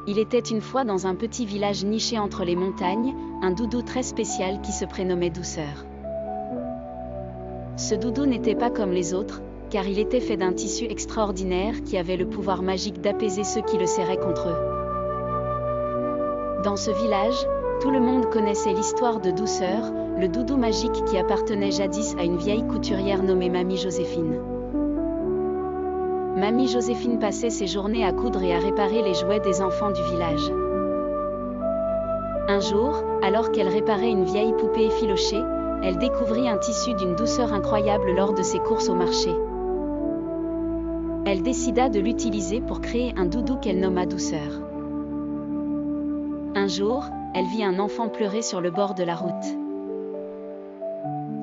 Il était une fois dans un petit village niché entre les montagnes, un doudou très spécial qui se prénommait Douceur. Ce doudou n'était pas comme les autres, car il était fait d'un tissu extraordinaire qui avait le pouvoir magique d'apaiser ceux qui le serraient contre eux. Dans ce village, tout le monde connaissait l'histoire de Douceur, le doudou magique qui appartenait jadis à une vieille couturière nommée Mamie Joséphine. Mamie Joséphine passait ses journées à coudre et à réparer les jouets des enfants du village. Un jour, alors qu'elle réparait une vieille poupée effilochée, elle découvrit un tissu d'une douceur incroyable lors de ses courses au marché. Elle décida de l'utiliser pour créer un doudou qu'elle nomma Douceur. Un jour, elle vit un enfant pleurer sur le bord de la route.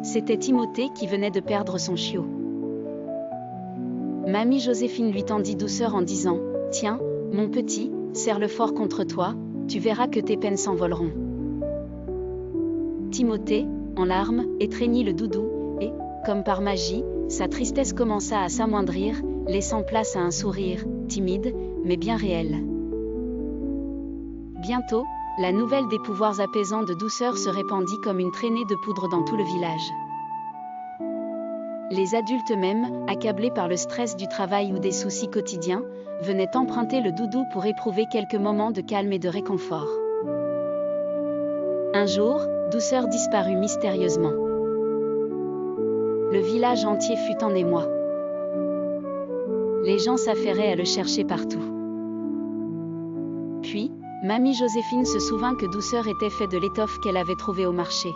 C'était Timothée qui venait de perdre son chiot. Mamie Joséphine lui tendit Douceur en disant « Tiens, mon petit, serre-le fort contre toi, tu verras que tes peines s'envoleront. » Timothée, en larmes, étreignit le doudou, et, comme par magie, sa tristesse commença à s'amoindrir, laissant place à un sourire, timide, mais bien réel. Bientôt, la nouvelle des pouvoirs apaisants de Douceur se répandit comme une traînée de poudre dans tout le village. Les adultes même, accablés par le stress du travail ou des soucis quotidiens, venaient emprunter le doudou pour éprouver quelques moments de calme et de réconfort. Un jour, Douceur disparut mystérieusement. Le village entier fut en émoi. Les gens s'affairaient à le chercher partout. Puis, Mamie Joséphine se souvint que Douceur était fait de l'étoffe qu'elle avait trouvée au marché.